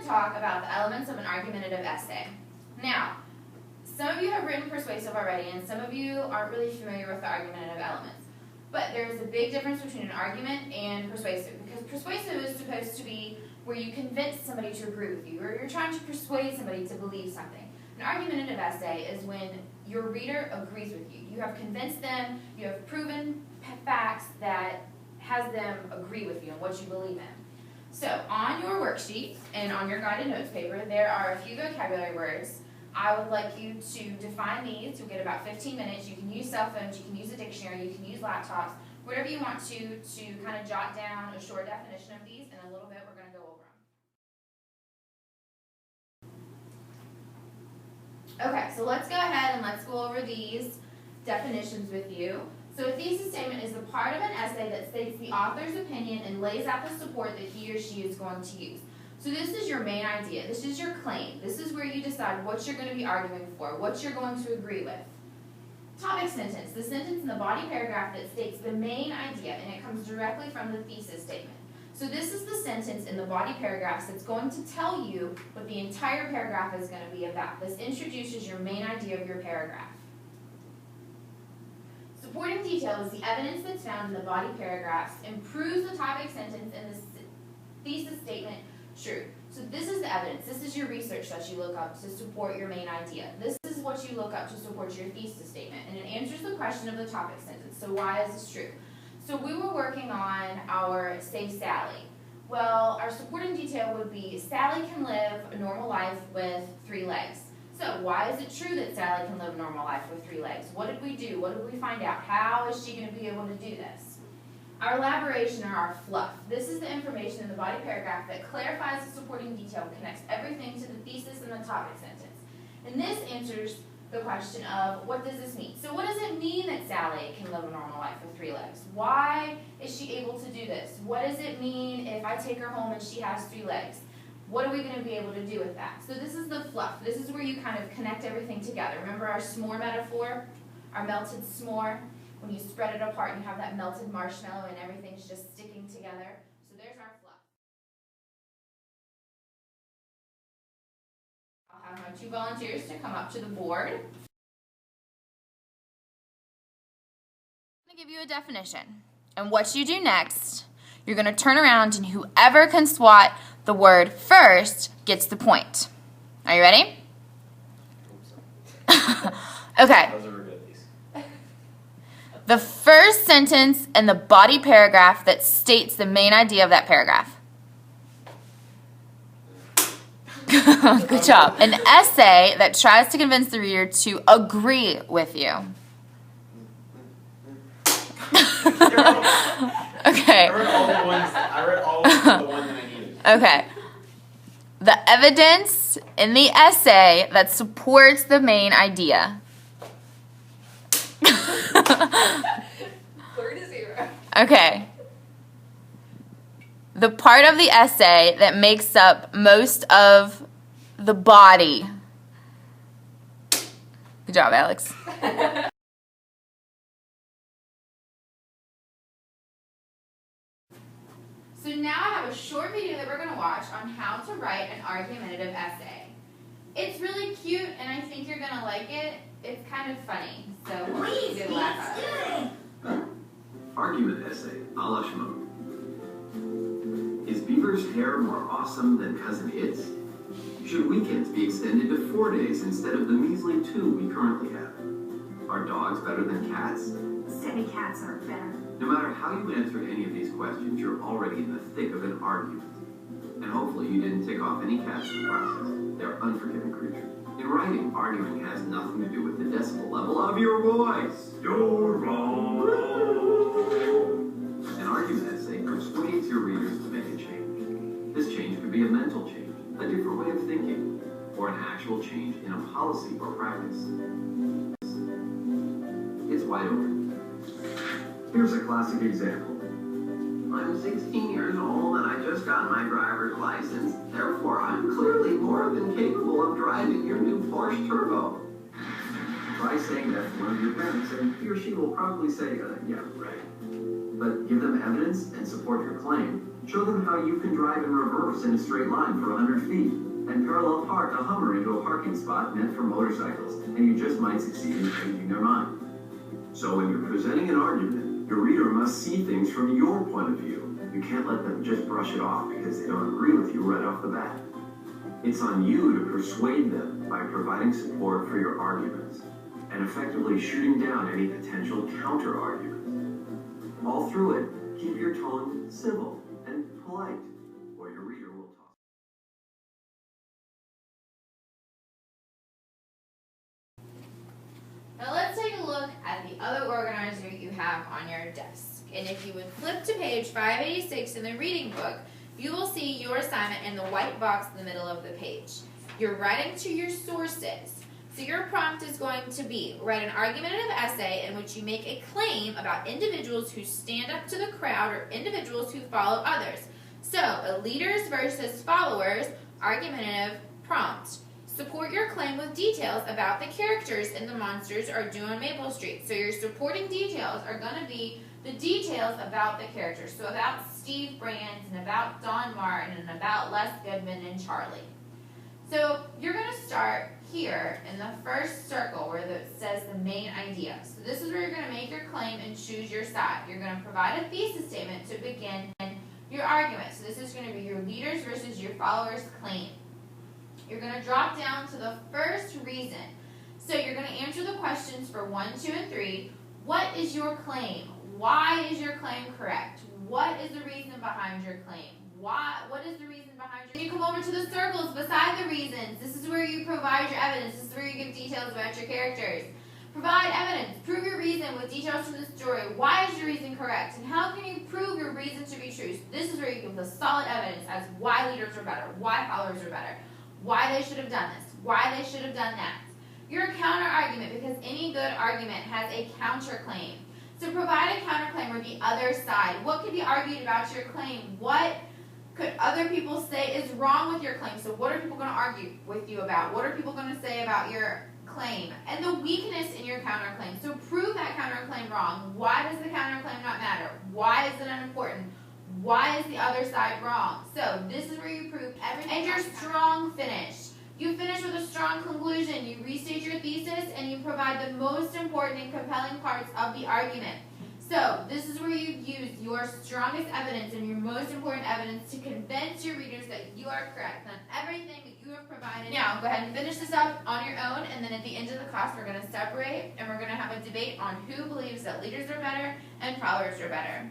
talk about the elements of an argumentative essay. Now, some of you have written persuasive already, and some of you aren't really familiar with the argumentative elements. But there's a big difference between an argument and persuasive, because persuasive is supposed to be where you convince somebody to agree with you, or you're trying to persuade somebody to believe something. An argumentative essay is when your reader agrees with you. You have convinced them, you have proven facts that has them agree with you and what you believe in. So on your worksheet and on your guided notes paper, there are a few vocabulary words. I would like you to define these. You'll get about 15 minutes. You can use cell phones, you can use a dictionary, you can use laptops, whatever you want to kind of jot down a short definition of these. In a little bit, we're going to go over them. Okay, so let's go ahead and let's go over these definitions with you. So a thesis statement is the part of an essay that states the author's opinion and lays out the support that he or she is going to use. So this is your main idea. This is your claim. This is where you decide what you're going to be arguing for, what you're going to agree with. Topic sentence, the sentence in the body paragraph that states the main idea, and it comes directly from the thesis statement. So this is the sentence in the body paragraphs that's going to tell you what the entire paragraph is going to be about. This introduces your main idea of your paragraph. Supporting detail is the evidence that's found in the body paragraphs, improves the topic sentence and the thesis statement true. So this is the evidence. This is your research that you look up to support your main idea. This is what you look up to support your thesis statement, and it answers the question of the topic sentence. So why is this true? So we were working on our Save Sally. Well, our supporting detail would be Sally can live a normal life with 3 legs. So why is it true that Sally can live a normal life with 3 legs? What did we do? What did we find out? How is she going to be able to do this? Our elaboration, or our fluff. This is the information in the body paragraph that clarifies the supporting detail and connects everything to the thesis and the topic sentence. And this answers the question of, what does this mean? So what does it mean that Sally can live a normal life with 3 legs? Why is she able to do this? What does it mean if I take her home and she has 3 legs? What are we going to be able to do with that? So this is the fluff. This is where you kind of connect everything together. Remember our s'more metaphor? Our melted s'more? When you spread it apart and you have that melted marshmallow and everything's just sticking together. So there's our fluff. I'll have my 2 volunteers to come up to the board. I'm going to give you a definition. And what you do next, you're going to turn around and whoever can swat the word first gets the point. Are you ready? Okay. The first sentence in the body paragraph that states the main idea of that paragraph. Good job. An essay that tries to convince the reader to agree with you. Okay. I read all the ones that I needed. Okay. The evidence in the essay that supports the main idea. 3-0. Okay. The part of the essay that makes up most of the body. Good job, Alex. So now I have a short video that we're going to watch on how to write an argumentative essay. It's really cute, and I think you're going to like it. It's kind of funny, so please give a laugh at it. Argument essay, a la Schmo. Is Beaver's hair more awesome than Cousin It's? Should weekends be extended to 4 days instead of the measly 2 we currently have? Are dogs better than cats? City cats are better. No matter how you answer any of these questions, you're already in the thick of an argument. And hopefully you didn't tick off any cats in the process. They're unforgiving creatures. In writing, arguing has nothing to do with the decibel level of your voice. You're wrong. An argument essay persuades your readers to make a change. This change could be a mental change, a different way of thinking, or an actual change in a policy or practice. It's wide open. Here's a classic example. I'm 16 years old and I just got my driver's license. Therefore, I'm clearly more than capable of driving your new Porsche Turbo. Try saying that to one of your parents and he or she will probably say, yeah, right. But give them evidence and support your claim. Show them how you can drive in reverse in a straight line for 100 feet, and parallel park a Hummer into a parking spot meant for motorcycles, and you just might succeed in changing their mind. So when you're presenting an argument, your reader must see things from your point of view. You can't let them just brush it off because they don't agree with you right off the bat. It's on you to persuade them by providing support for your arguments and effectively shooting down any potential counter-arguments. All through it, keep your tone civil and polite, or your reader will talk. Now let's take a look at the other organizer you have on your desk. And if you would flip to page 586 in the reading book, you will see your assignment in the white box in the middle of the page. You're writing to your sources. So your prompt is going to be, write an argumentative essay in which you make a claim about individuals who stand up to the crowd or individuals who follow others. So, a leaders versus followers, argumentative prompt. Support your claim with details about the characters in The Monsters Are Due on Maple Street. So your supporting details are going to be the details about the characters. So about Steve Brands and about Don Martin and about Les Goodman and Charlie. So you're going to start here in the first circle where it says the main idea. So this is where you're going to make your claim and choose your side. You're going to provide a thesis statement to begin your argument. So this is going to be your leaders versus your followers claim. You're going to drop down to the first reason. So you're going to answer the questions for 1, 2, and 3. What is your claim? Why is your claim correct? What is the reason behind your claim? What is the reason behind your... You come over to the circles beside the reasons. This is where you provide your evidence. This is where you give details about your characters. Provide evidence. Prove your reason with details from the story. Why is your reason correct? And how can you prove your reason to be true? So this is where you give the solid evidence as why leaders are better, why followers are better, why they should have done this, why they should have done that. Your counter-argument, because any good argument has a counterclaim. So provide a counterclaim or the other side. What could be argued about your claim? What could other people say is wrong with your claim? So what are people going to argue with you about? What are people going to say about your claim? And the weakness in your counterclaim. So prove that counterclaim wrong. Why does the counterclaim not matter? Why is it unimportant? Why is the other side wrong? So this is where you prove everything. And your strong finish. You finish with a strong conclusion. You restate your thesis and you provide the most important and compelling parts of the argument. So this is where you use your strongest evidence and your most important evidence to convince your readers that you are correct on everything that you have provided. Now go ahead and finish this up on your own, and then at the end of the class we're going to separate and we're going to have a debate on who believes that leaders are better and followers are better.